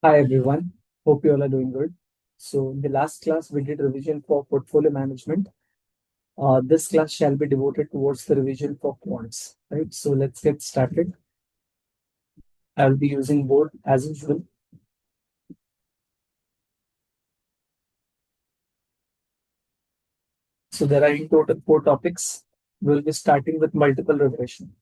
Hi everyone, hope you all are doing good. So in the last class we did revision for portfolio management. This class shall be devoted towards the revision for quants. Right. So let's get started. I'll be using board as usual. So there are in total four topics. We'll be starting with multiple regression.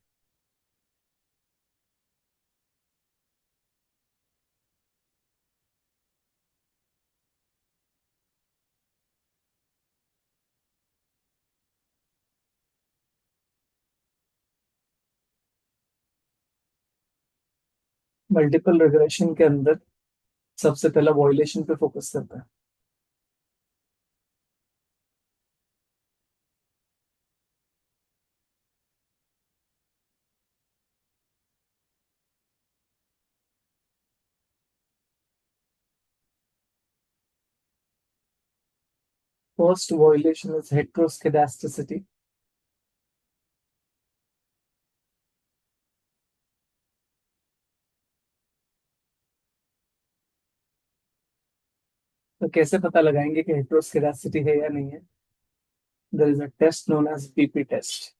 Multiple regression के अंदर सबसे पहला violation पे focus करता है. First violation is heteroscedasticity. तो कैसे पता लगाएंगे कि हेट्रोस्केडास्टिटी है या नहीं है? There is a test known as BP test.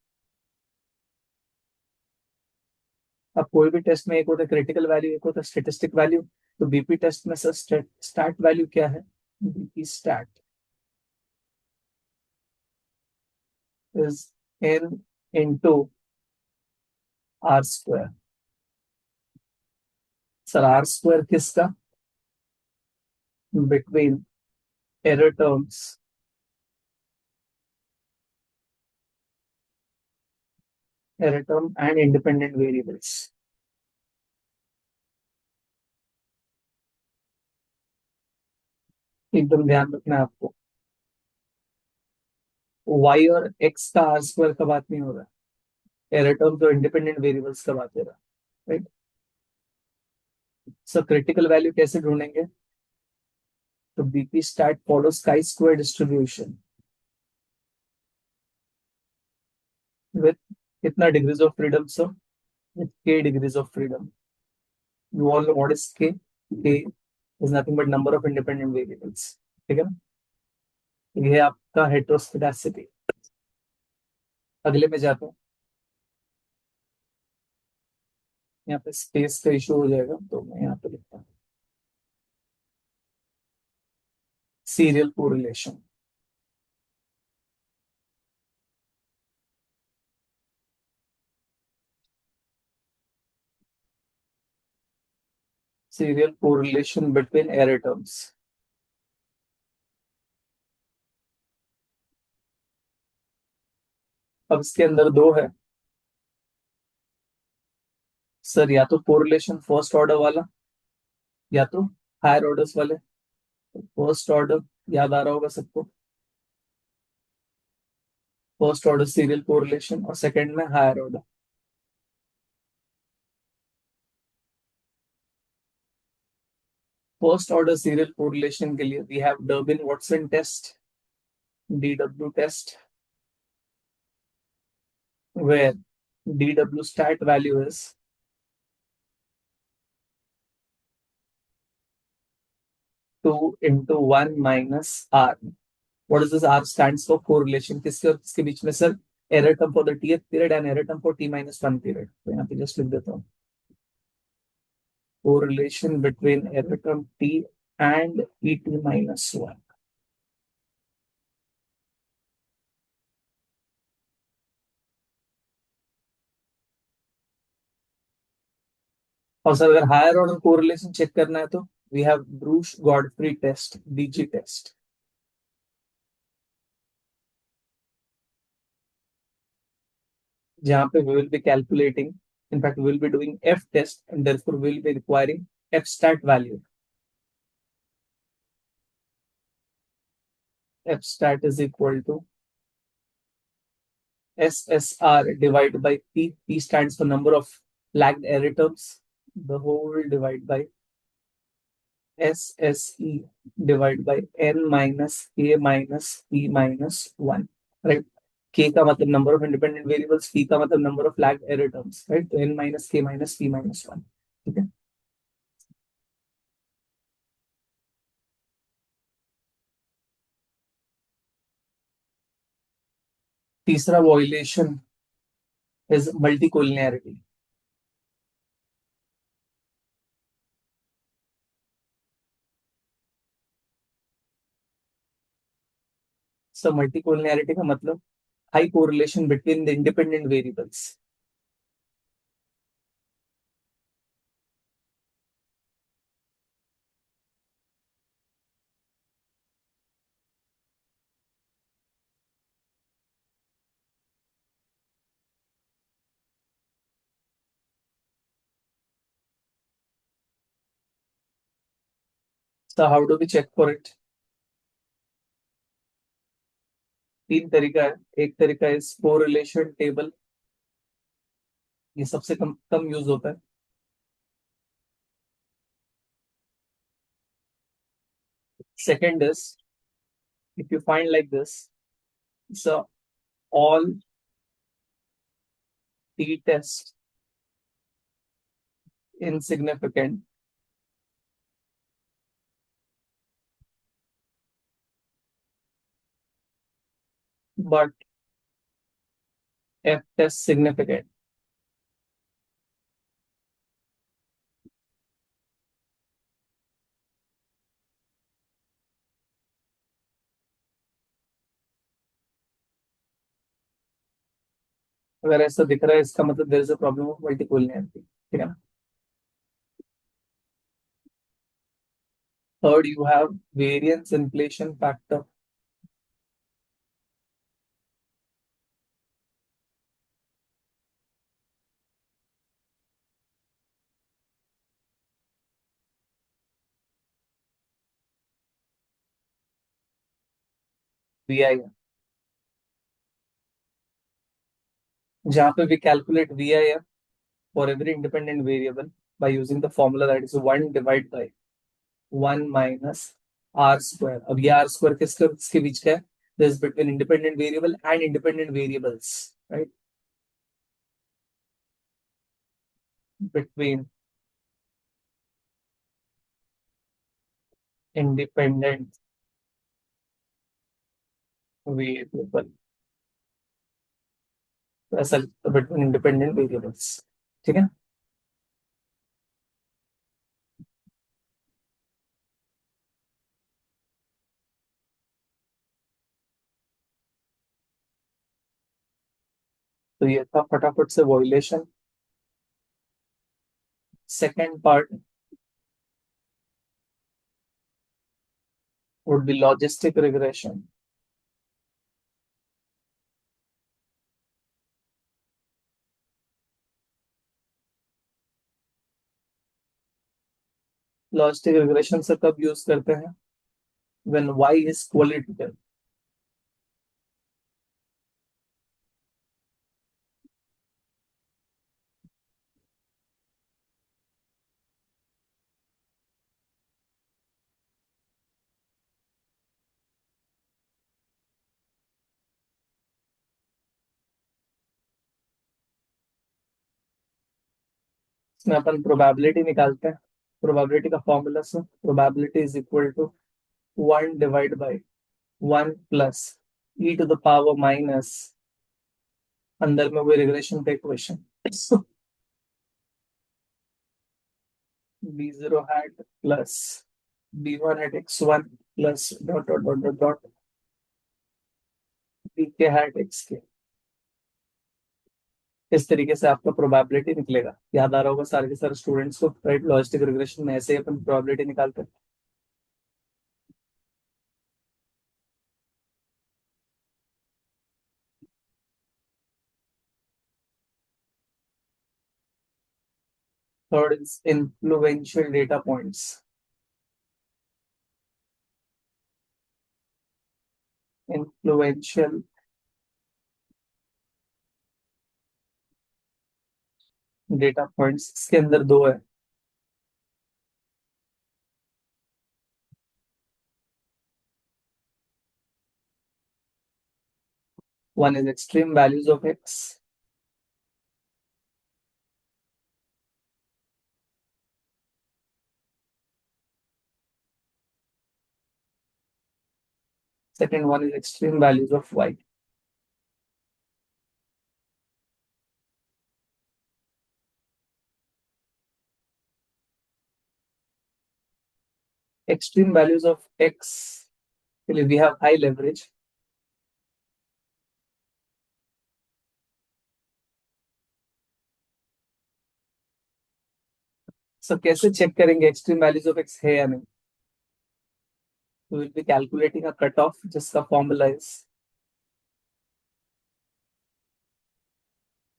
अब कोई भी टेस्ट में एक होता है क्रिटिकल वैल्यू, एक होता है स्टेटिस्टिक वैल्यू. तो बीपी टेस्ट में सर स्टार्ट वैल्यू क्या है? BP stat is N into R square. Sir R square किसका? Between error terms error term and independent variables. एकदम ध्यान रखना है आपको. वाई और एक्स का आर स्क्वायर का बात नहीं हो रहा है. एरर टर्म्स और इंडिपेंडेंट वेरिएबल्स का बात हो रहा है. राइट. सर क्रिटिकल वैल्यू कैसे ढूंढेंगे? तो BP start follows chi square distribution with कितना degrees of freedom sir? with k degrees of freedom. You all know what is k? K is nothing but number of independent variables. ठीक है ना? ये है आपका हेट्रोस्केडासिटी. अगले में जाता हूँ. यहाँ पे स्पेस का इशू हो जाएगा तो मैं यहाँ पे लिखता हूँ serial correlation. Serial correlation between error terms. अब इसके अंदर दो है सर, या तो कोरिलेशन फर्स्ट ऑर्डर वाला या तो हायर ऑर्डर्स वाले. फर्स्ट ऑर्डर याद आ रहा होगा सबको. फर्स्ट ऑर्डर सीरियल कोरिलेशन और सेकंड में higher order. First order serial correlation के लिए we have Durbin Watson test, DW test, where DW stat value is 2 into 1 minus R. What does this R stands for? Correlation. किसके और किसके बीच में sir? Error term for the tth period and error term for t minus 1 period. तो यहाँ पे just लिख देता हूँ. Correlation between error term t and et minus 1. और सर अगर हायर ऑर्डर कोरिलेशन चेक करना है तो we have Breusch Godfrey test, DG test, जहाँ पे we will be calculating, in fact we will be doing F test and therefore we will be requiring F stat value. F stat is equal to SSR divided by P. P stands for number of lagged error terms, the whole divided by SSE divided by N minus K minus P minus 1. Right. K का मतलब number of independent variables, P का मतलब number of lagged error terms. Right. तो N minus K minus P minus 1. ठीक है. तीसरा violation is multicollinearity. So multicollinearity का मतलब high correlation between the independent variables. So how do we check for it? तीन तरीका है. एक तरीका इज कोरिलेशन टेबल. ये सबसे कम कम यूज होता है. Second is, if you find like this, so all t-test insignificant, but f-test significant. अगर ऐसा दिख रहा है इसका मतलब there is a problem of multicollinearity. ठीक है ना. Third you have variance inflation factor. V I. जहाँ पे we calculate VIF for every independent variable by using the formula that is 1 divided by 1 minus r square. अब ये r square किसके बीच का है? This is between independent variable and independent variables, right? Between independent variable. तो ऐसा between independent variables. ठीक है. तो ये था फटाफट से violation. Second part would be logistic regression. Logistic regression से कब यूज करते हैं? When y is qualitative. इसमें अपन प्रोबेबिलिटी निकालते हैं. प्रोबेबिलिटी का फॉर्मूला से probability is equal to 1 divide by 1 plus e to the power minus अंदर में वो रिग्रेशन का equation b0 hat plus b1 at x1 plus dot dot dot dot dot bk hat xk. इस तरीके से आपका प्रोबेबिलिटी निकलेगा. याद आ रहा होगा सारे के सारे स्टूडेंट्स को, राइट? लॉजिस्टिक रिग्रेशन में ऐसे ही अपन प्रोबेबिलिटी निकालते हैं. Third is influential data points. Influential data points इसके अंदर दो है. One is extreme values of x. Second one is extreme values of y. extreme values of x, we have high leverage. So कैसे check करेंगे extreme values of x है या नहीं? We will be calculating a cutoff जिसका formula is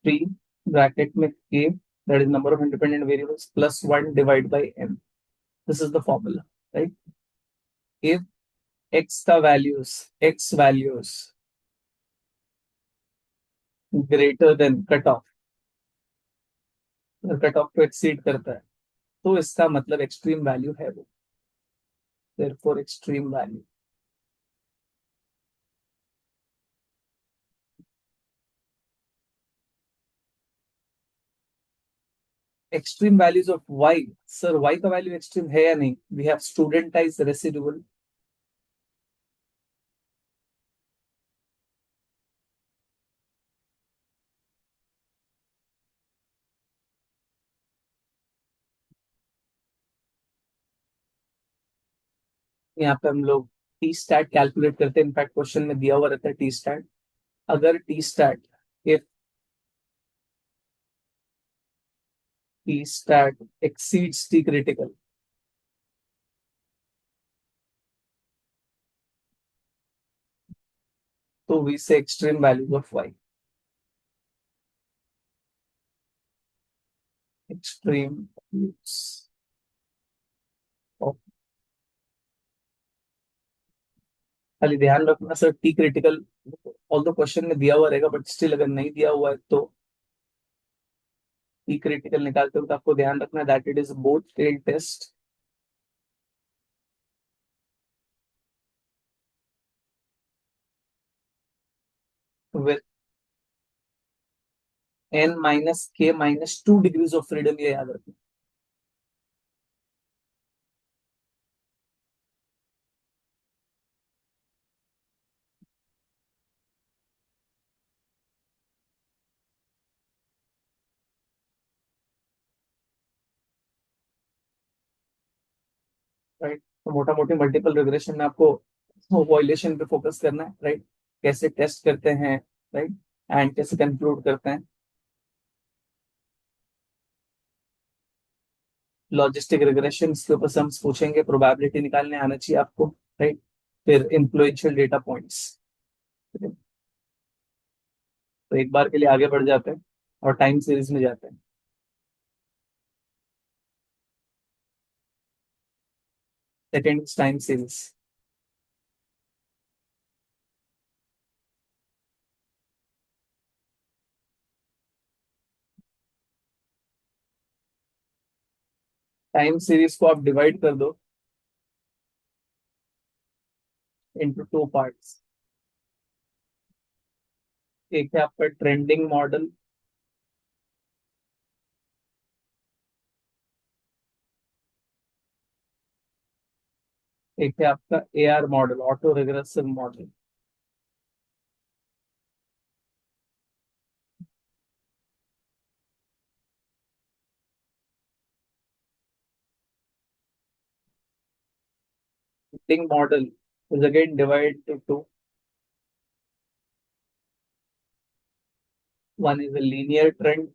3 bracket में k, that is number of independent variables, plus 1 divided by m. This is the formula, right? If x values greater than cutoff, अगर cutoff को exceed करता है तो इसका मतलब extreme value है वो, therefore extreme value. Extreme values of y, sir y का value extreme है या नहीं? We have studentized residual. यहाँ पे हम लोग टी स्टैट कैलकुलेट करते हैं, इनफैक्ट क्वेश्चन में दिया हुआ रहता है टी स्टैट. अगर T stat, if T stat exceeds T critical, तो we say extreme values of Y. Extreme values of, खाली ध्यान रखना sir T critical all the question में दिया हुआ रहेगा, बट स्टिल अगर नहीं दिया हुआ है तो टी क्रिटिकल निकालते वक्त आपको ध्यान रखना that it is both tail test with n minus k minus 2 degrees of freedom, ये याद रखना. राइट, तो मोटा मोटी मल्टीपल रिग्रेशन में आपको वॉइलेशन पे फोकस करना है, राइट? कैसे टेस्ट करते हैं, राइट, एंड कैसे कंक्लूड करते हैं. लॉजिस्टिक रिग्रेशन के ऊपर से हम पूछेंगे, प्रोबेबिलिटी निकालने आना चाहिए आपको, राइट? फिर इन्फ्लुएंशियल डेटा पॉइंट्स. तो एक बार के लिए आगे बढ़ जाते हैं और टाइम सीरीज में जाते हैं. Second time series. Time series को आप डिवाइड कर दो इनटू टू पार्ट्स. एक है आपका ट्रेंडिंग मॉडल, एक है आपका AR model, auto regressive model. Trending model is again divided into two. One is a linear trend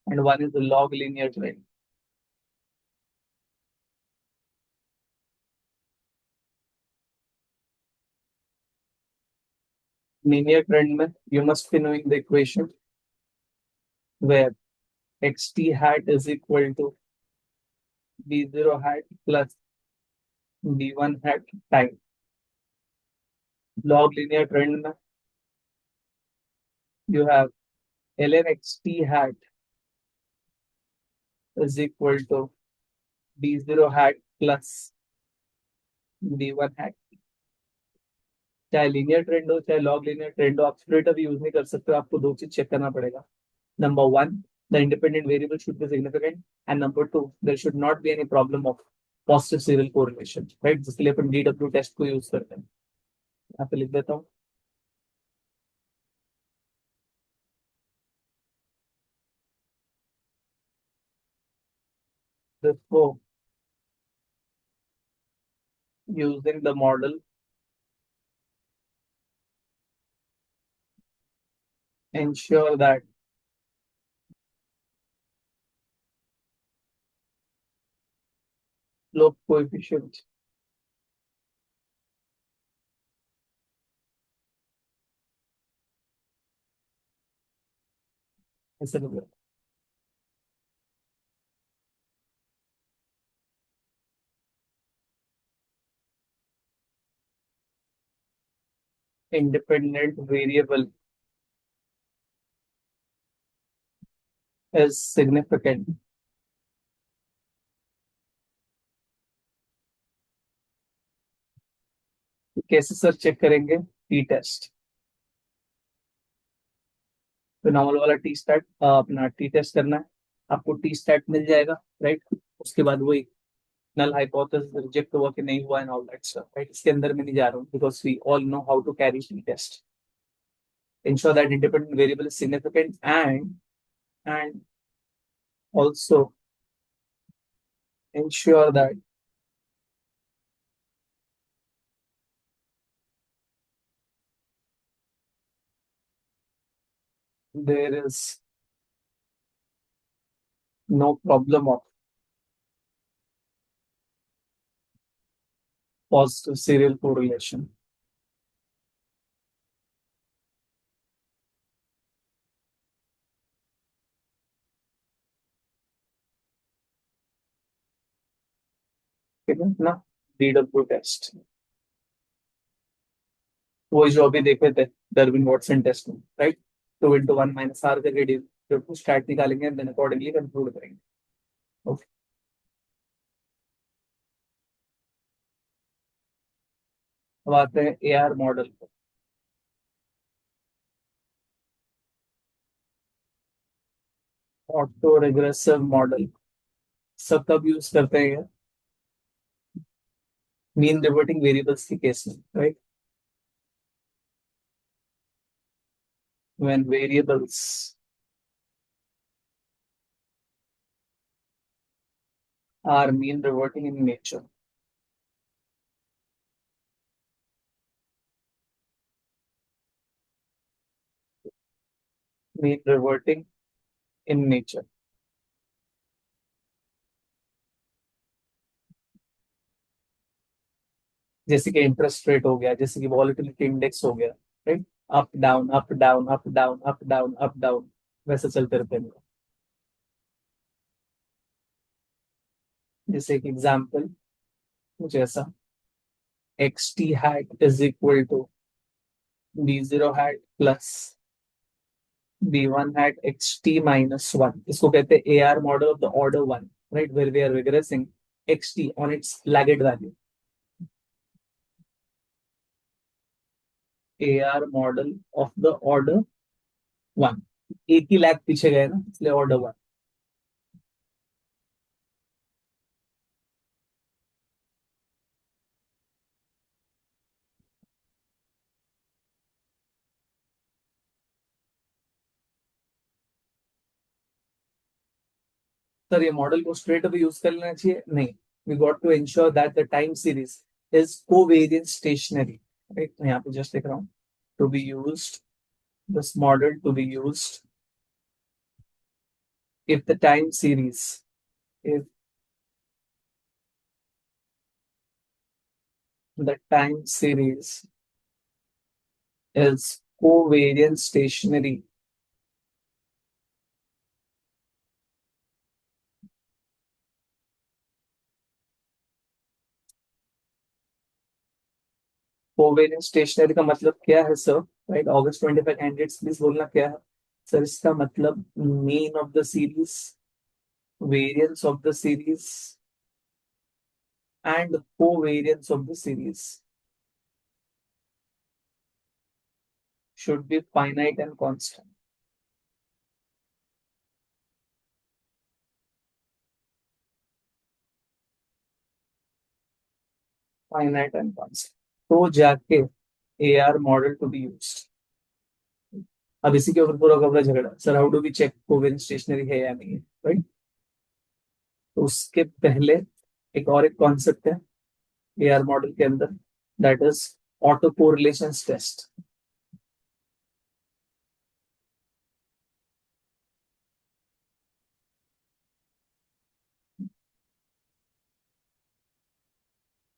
and one is a log linear trend. Linear trend में you must be knowing the equation where xt hat is equal to b0 hat plus b1 hat time. Log linear trend में you have ln xt hat is equal to b0 hat plus b1 hat. चाहे linear trend हो चाहे log linear trend हो, आप split अभी use नहीं कर सकते हो. आपको दो चीज चेक करना पड़ेगा. Number one, the independent variable should be significant, and number two, there should not be any problem of positive serial correlation, right? जिसके लिए अपन DW टेस्ट को यूज करते हैं. यहाँ पे लिख देता हूँ. Before using the model, ensure that slope coefficient is available. Independent variable is significant. कैसे सर चेक करेंगे? T test. तो नॉर्मल वाला टी स्टैट अपना टी टेस्ट करना है। आपको टी स्टैट मिल जाएगा, राइट। उसके बाद वही नल हाइपोथेसिस रिजेक्ट हुआ कि नहीं हुआ and all that stuff, right. इसके अंदर में नहीं जा रहा हूँ because we all know how to carry T test. ensure that independent variable is significant and also ensure that there is no problem of positive serial correlation. ठीक है ना? डीडब्ल्यू टेस्ट वही जो अभी देखे थे डर्विन वॉटसन टेस्ट में, right. 2 into 1 - r करके डीडब्ल्यू स्टैट निकालेंगे देन अकॉर्डिंगली कंक्लूड करेंगे। ओके, अब आते हैं ए आर मॉडल पर। ऑटो रिग्रेसिव मॉडल सब कब यूज करते हैं? मीन रिवर्टिंग वेरिएबल्स के केस में, right. When variables are mean reverting in nature, mean reverting in nature, जैसे कि इंटरेस्ट रेट हो गया, जैसे कि वॉलेटिलिटी इंडेक्स हो गया, right. Up down up down up down up down up down, वैसे चलते रहते हैं। जैसे एक एग्जाम्पल कुछ ऐसा, X T hat is equal to B zero hat plus B one hat X T minus one. इसको कहते हैं A R model of the order one, right, where we are regressing X T on its lagged value. A R model of the order one, एक ही lag पीछे गए ना, इसलिए order one. Sir ये model को स्ट्रेट अप यूज कर लेना चाहिए? नहीं, we got to ensure that the time series is covariant stationary, right. मैं यहाँ पे जस्ट लिख रहा हूँ to be used, this model to be used if the time series, if the time series is covariant stationary, covariant stationary का मतलब क्या है sir? Right, August 25 candidates please बोलना क्या है सर इसका मतलब? Mean of the series, variance of the series and covariance of the series should be finite and constant. Finite and constant, तो जाके A R model to be used. अब इसी के ऊपर पूरा कपड़ा झगड़ा, sir how do we check covariant stationary है या नहीं है, राइट। तो उसके पहले एक कॉन्सेप्ट है एआर मॉडल के अंदर, that is autocorrelation test.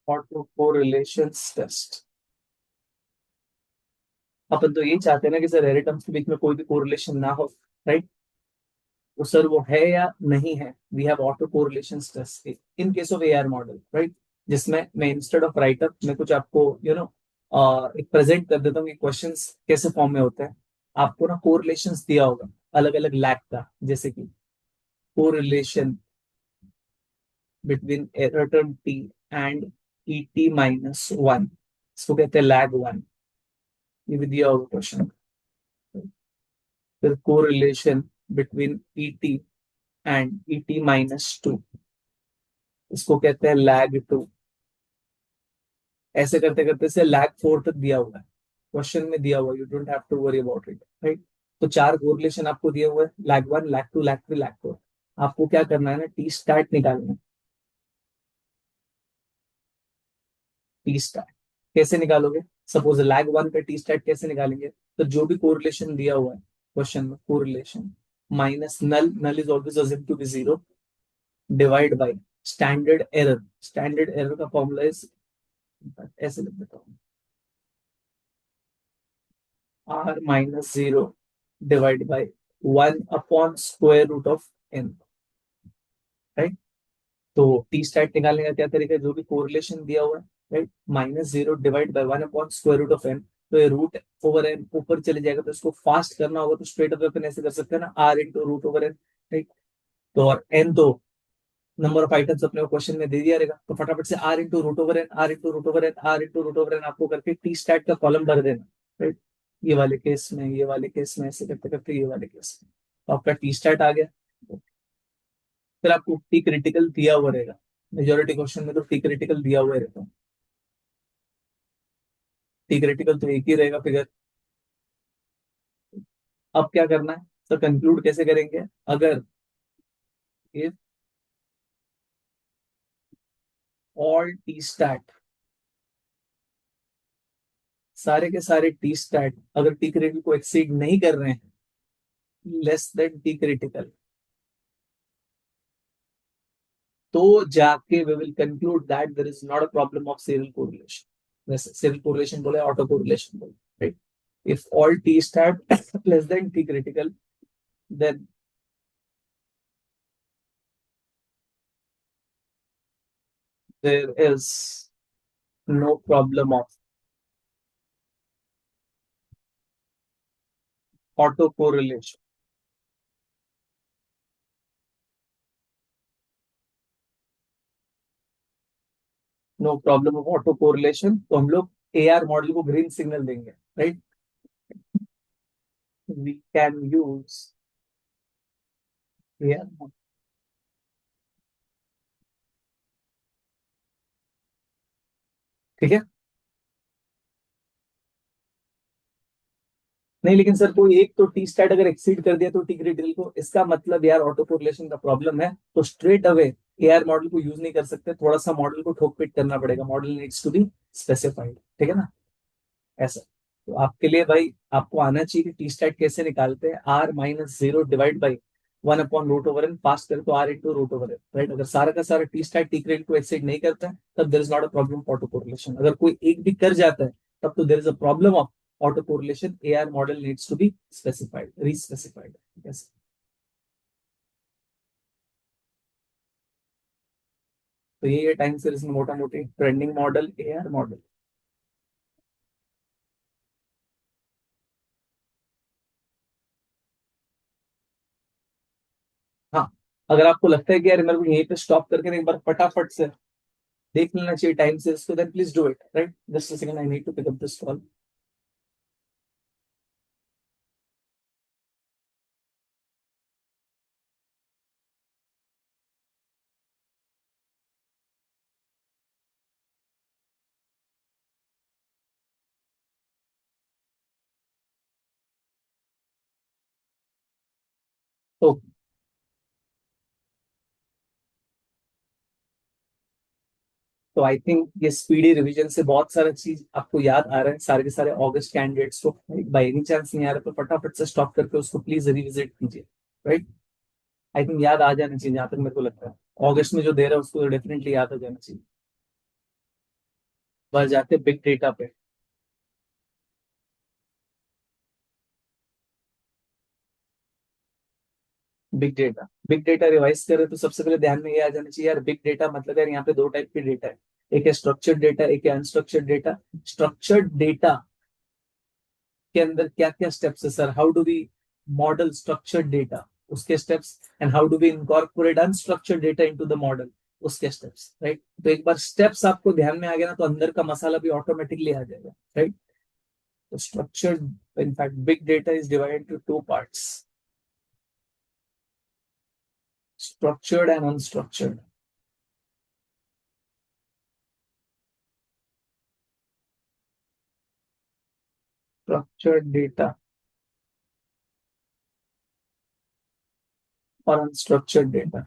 Autocorrelation test, अपन तो यही चाहते हैं ना कि सर एरे टर्म्स के बीच में कोई भी कोरिलेशन ना हो, राइट? तो सर वो है या नहीं है, we have autocorrelation test in case of AR model, right? जिसमें मैं इंस्टेड ऑफ राइटअप मैं कुछ आपको एक प्रेजेंट कर देता हूँ कि क्वेश्चंस कैसे फॉर्म में होते हैं। आपको ना कोरिलेशंस दिया होगा अलग अलग लैग का, जैसे कि correlation between error term T and E T minus one, इसको कहते हैं लैग वन। ये भी दिया होगा क्वेश्चन। फिर correlation between E T and E T minus two, इसको कहते हैं लैग टू। ऐसे करते करते से लैग फोर तक दिया हुआ है, क्वेश्चन में दिया हुआ, you don't have to worry about it, right? तो चार कोरिलेशन आपको दिए हुए हैं, lag one, lag two, lag three, lag four. आपको क्या करना है ना, टी स्टार्ट निकालना है। टी स्टार्ट कैसे निकालोगे? सपोज लैग वन का टी स्टार्ट कैसे निकालेंगे? तो जो भी कोरिलेशन दिया हुआ है क्वेश्चन में, correlation minus null, null is always assume to B zero, divide by standard error. Standard error का फॉर्मूला इज, ऐसे लिख देता हूँ, R minus zero divide by one upon square root of N, right? तो T stat निकालने का क्या तरीका है, जो भी कोरिलेशन दिया हुआ है, right, minus zero divide by one upon square root of N. तो ये रूट ओवर एन ऊपर चले जाएगा, तो इसको फास्ट करना होगा तो स्ट्रेट अवे अपन ऐसे कर सकते हैं ना, R into root over N, right? तो और एन तो नंबर ऑफ आइटम्स अपने को क्वेश्चन में दे दिया रहेगा, तो फटाफट से R into root over N, R into root over N, R into root over N आपको करके टी स्टैट का कॉलम भर देना, राइट? ये वाले केस में, ये वाले केस में, ऐसे करते करते ये वाले केस में, तो आपका टी स्टैट आ गया। फिर आपको टी क्रिटिकल दिया हुआ रहेगा, मेजोरिटी क्वेश्चन में तो टी क्रिटिकल दिया हुआ रहता है। टी क्रिटिकल तो एक ही रहेगा फिगर। अब क्या करना है, तो कंक्लूड कैसे करेंगे? अगर इफ ऑल टी स्टैट, सारे के सारे टी स्टैट अगर टी क्रिटिकल को एक्सीड नहीं कर रहे हैं, लेस देन टी क्रिटिकल, तो जाके we will conclude that there is not a problem of serial correlation. वैसे सीरियल कोरिलेशन बोले, ऑटो कोरिलेशन बोले, right? If all T stat less than T critical, then there is no problem of autocorrelation. No problem of autocorrelation, तो हम लोग A R model को green signal देंगे, right? We can use A R model. ठीक है। नहीं लेकिन sir कोई एक तो टी स्टैट अगर एक्सीड कर दिया तो टी क्रिटिकल को, इसका मतलब यार ऑटो कोरिलेशन का प्रॉब्लम है, तो स्ट्रेट अवे ए आर मॉडल को यूज नहीं कर सकते, थोड़ा सा मॉडल को ठोक पिट करना पड़ेगा, model needs to be specified, ठीक है ना? ऐसा। तो आपके लिए भाई आपको आना चाहिए कि टी स्टैट कैसे निकालते हैं, R minus zero divide by one upon root over N, पास करें तो R into root over N, right? अगर सारा का सारा टी स्टैट टी क्रेडिट को एक्सीड नहीं करता है, तब there is not a problem autocorrelation. अगर कोई एक भी कर जाता है, तब तो there is a problem of autocorrelation, A R model needs to be specified, respecified. Yes. तो ये टाइम सीरीज में मोटा मोटी ट्रेंडिंग मॉडल, ए आर मॉडल। हाँ, अगर आपको लगता है कि यार मेरे को यहीं पे स्टॉप करके एक बार फटाफट से देख लेना चाहिए टाइम से इसको, then please do it, right? Just a second, I need to pick up this call. तो तो आई थिंक ये स्पीडी रिवीजन से बहुत सारा चीज आपको याद आ रहा है, सारे के सारे ऑगस्ट कैंडिडेट्स को बाई एनी चांस नहीं आ रहा तो फटाफट से स्टॉप करके उसको प्लीज रिविजिट कीजिए, राइट। आई थिंक याद आ जाना चाहिए, जहां तक मेरे को लगता है ऑगस्ट में जो दे रहा है उसको डेफिनेटली याद आ जाना चाहिए। बस जाते बिग डेटा पे। बिग डेटा रिवाइज करें तो सबसे पहले ध्यान में ये आ जाना चाहिए यार, बिग डेटा मतलब यार यहाँ पे दो टाइप के डेटा है। एक है स्ट्रक्चर्ड डेटा, एक है अनस्ट्रक्चर्ड डेटा। स्ट्रक्चर्ड डेटा के अंदर क्या क्या स्टेप्स है sir, how do we model structured data, उसके steps, and how do we incorporate unstructured data into the model, उसके स्टेप्स, राइट। तो एक बार स्टेप्स आपको ध्यान में आ गया ना तो अंदर का मसाला भी ऑटोमेटिकली आ जाएगा, राइट। तो structured, in fact big data is divided to two parts, structured and unstructured. Structured data और अनस्ट्रक्चर्ड डेटा।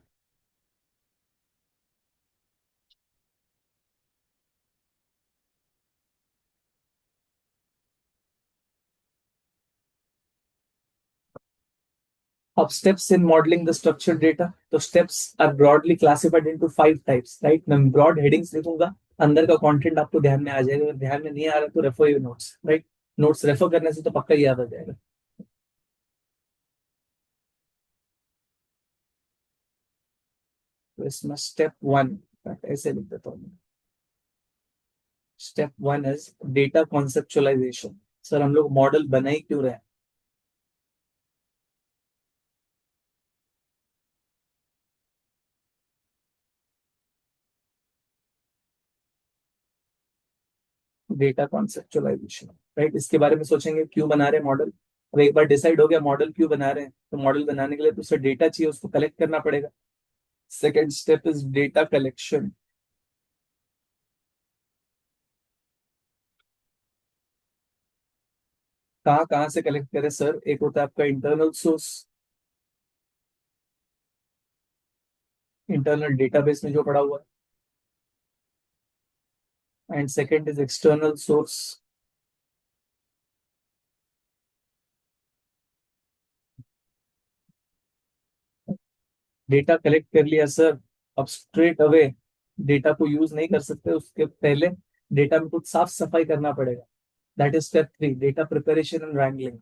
अब steps in modeling the structured data, तो steps are broadly classified into 5 types, right। मैं broad headings लिखूंगा, अंदर का content आपको ध्यान में आ जाएगा, अगर ध्यान में नहीं आ रहा तो refer your notes, right. Notes refer करने से तो पक्का ही याद आ जाएगा। तो इसमें स्टेप 1 ऐसे लिख देता हूँ। Step 1 is data conceptualisation. Sir हम लोग मॉडल बना ही क्यों रहे हैं? Data conceptualisation, right. इसके बारे में सोचेंगे क्यों बना रहे हैं मॉडल। अब एक बार डिसाइड हो गया मॉडल क्यों बना रहे हैं, तो मॉडल बनाने के लिए तो उसे डेटा चाहिए, उसको कलेक्ट करना पड़ेगा। Second step is data collection. कहाँ कहाँ से कलेक्ट करें सर? एक होता है आपका इंटरनल सोर्स, इंटरनल डेटाबेस में जो पड़ा हुआ है, and second is external source. Data collect कर लिया सर, अब स्ट्रेट अवे डेटा को यूज नहीं कर सकते, उसके पहले डेटा में कुछ साफ सफाई करना पड़ेगा। That is step 3, data preparation and wrangling.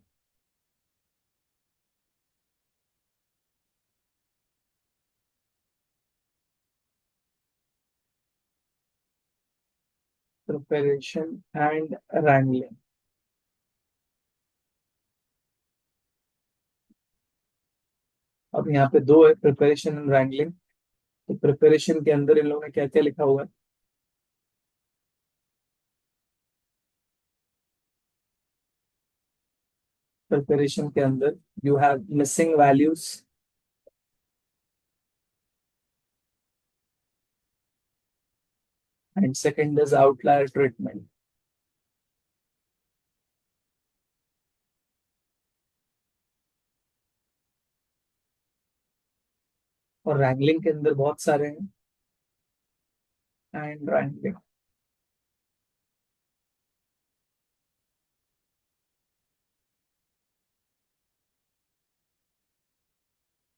Preparation and wrangling. अब यहाँ पे दो है, प्रिपरेशन एंड रैंगलिंग। तो प्रिपरेशन के अंदर इन लोगों ने क्या क्या लिखा हुआ है? प्रिपरेशन के अंदर you have missing values, and second is outlier treatment. और रैंगलिंग के अंदर बहुत सारे हैं, एंड रैंगलिंग।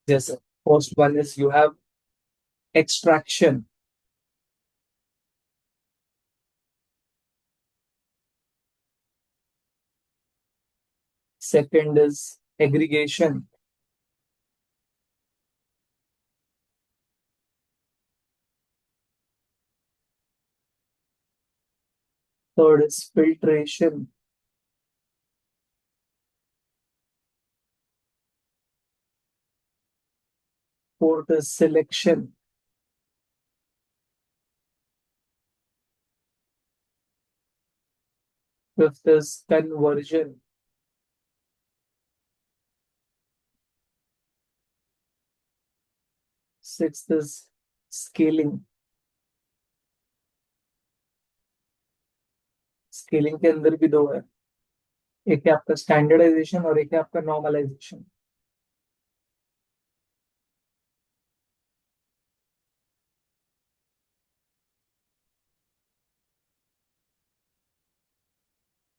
जैसे first one is you have extraction, second is aggregation, third is filtration, fourth is selection, fifth is conversion, sixth is scaling. Scaling के अंदर भी दो है, एक है आपका स्टैंडर्डाइजेशन और एक है आपका नॉर्मलाइजेशन।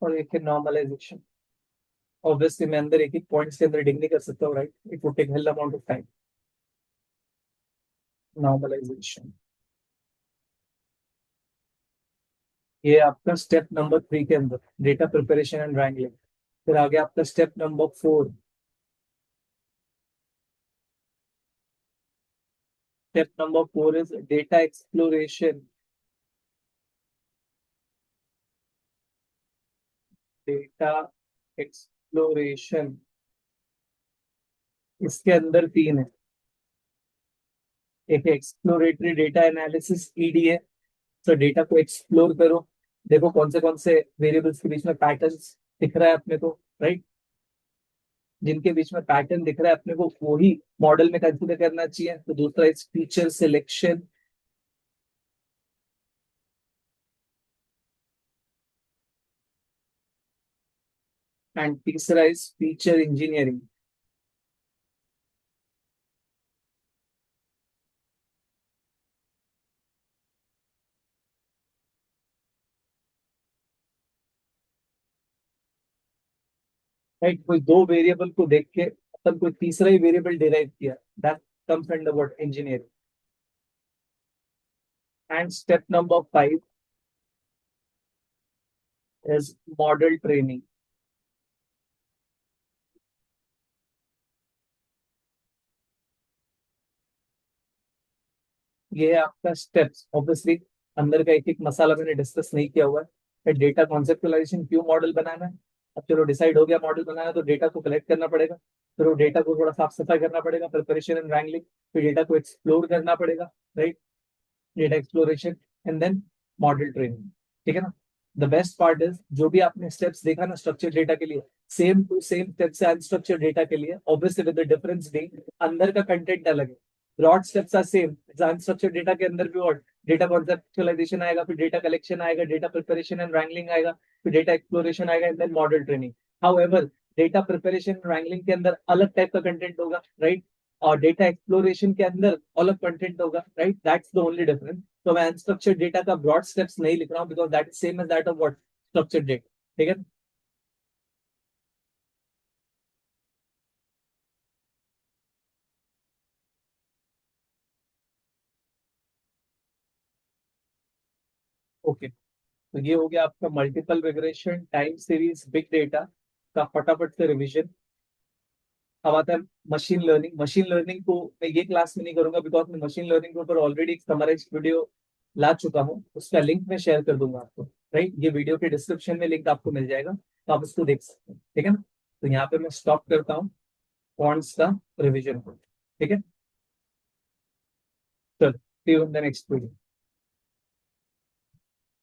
और एक है नॉर्मलाइजेशन। ऑब्वियसली मैं अंदर एक ही पॉइंट्स के अंदर डिग नहीं कर सकता हूँ, right? It would take hell amount of time. Normalisation, ये आपका स्टेप नंबर 3 के अंदर डेटा प्रिपरेशन एंड रैंगलिंग। फिर आगे आपका step number 4। Step number 4 is data exploration. Data exploration, इसके अंदर 3 है। एक एक्सप्लोरेटरी डेटा एनालिसिस, ईडीए। तो डेटा को एक्सप्लोर करो, देखो कौन से वेरिएबल्स के बीच में पैटर्न्स दिख रहा है अपने को, राइट? जिनके बीच में पैटर्न दिख रहा है अपने को, वही मॉडल में कंसीडर करना चाहिए। तो दूसरा इज फीचर सिलेक्शन, एंड तीसरा इज फीचर इंजीनियरिंग। राइट, कोई दो वेरिएबल को देख के अपन कोई तीसरा ही वेरिएबल डिराइव किया, that comes under what, engineering. And step number 5 is model training. ये है आपका स्टेप्स। ऑब्वियसली अंदर का एक एक मसाला मैंने डिस्कस नहीं किया हुआ है। डेटा कॉन्सेप्चुलाइजेशन, क्यों मॉडल बनाना है। अब चलो डिसाइड हो गया मॉडल बनाना है, तो डेटा को कलेक्ट करना पड़ेगा। फिर वो डेटा को थोड़ा साफ सफाई करना पड़ेगा, प्रिपरेशन एंड रैंगलिंग। फिर डेटा को एक्सप्लोर करना पड़ेगा, right? Data exploration and then model training. ठीक है ना? द बेस्ट पार्ट इज, जो भी आपने स्टेप्स देखा ना स्ट्रक्चर डेटा के लिए, सेम टू सेम स्टेप्स है अनस्ट्रक्चर डेटा के लिए। Obviously with the difference being अंदर का कंटेंट अलग है। Broad steps are same. Unstructured data के अंदर भी और डेटा कॉन्सेप्चुअलाइजेशन आएगा, फिर डेटा कलेक्शन आएगा, डेटा प्रिपरेशन एंड रैंगलिंग आएगा, फिर डेटा एक्सप्लोरेशन आएगा and then model training. However data preparation wrangling के अंदर अलग टाइप का कंटेंट होगा, राइट? और डेटा एक्सप्लोरेशन के अंदर अलग कंटेंट होगा, right? That's the only difference. तो मैं अनस्ट्रक्चर्ड डेटा का ब्रॉड स्टेप्स नहीं लिख रहा हूँ, because that is same as that of what, structured data. ठीक है? ओके, तो ये हो गया आपका multiple regression, time series, big data का फटाफट से रिवीजन। अब आता है मशीन लर्निंग। मशीन लर्निंग को मैं ये क्लास में नहीं करूंगा, बिकॉज मैं मशीन लर्निंग के ऊपर ऑलरेडी एक समराइज वीडियो ला चुका हूँ। उसका लिंक मैं शेयर कर दूंगा आपको, राइट? ये वीडियो के डिस्क्रिप्शन में लिंक आपको मिल जाएगा, तो आप उसको देख सकते हैं। ठीक है ना? तो यहाँ पे मैं स्टॉप करता हूँ क्वांट्स का रिवीजन को। ठीक है, चलो see you in the next video.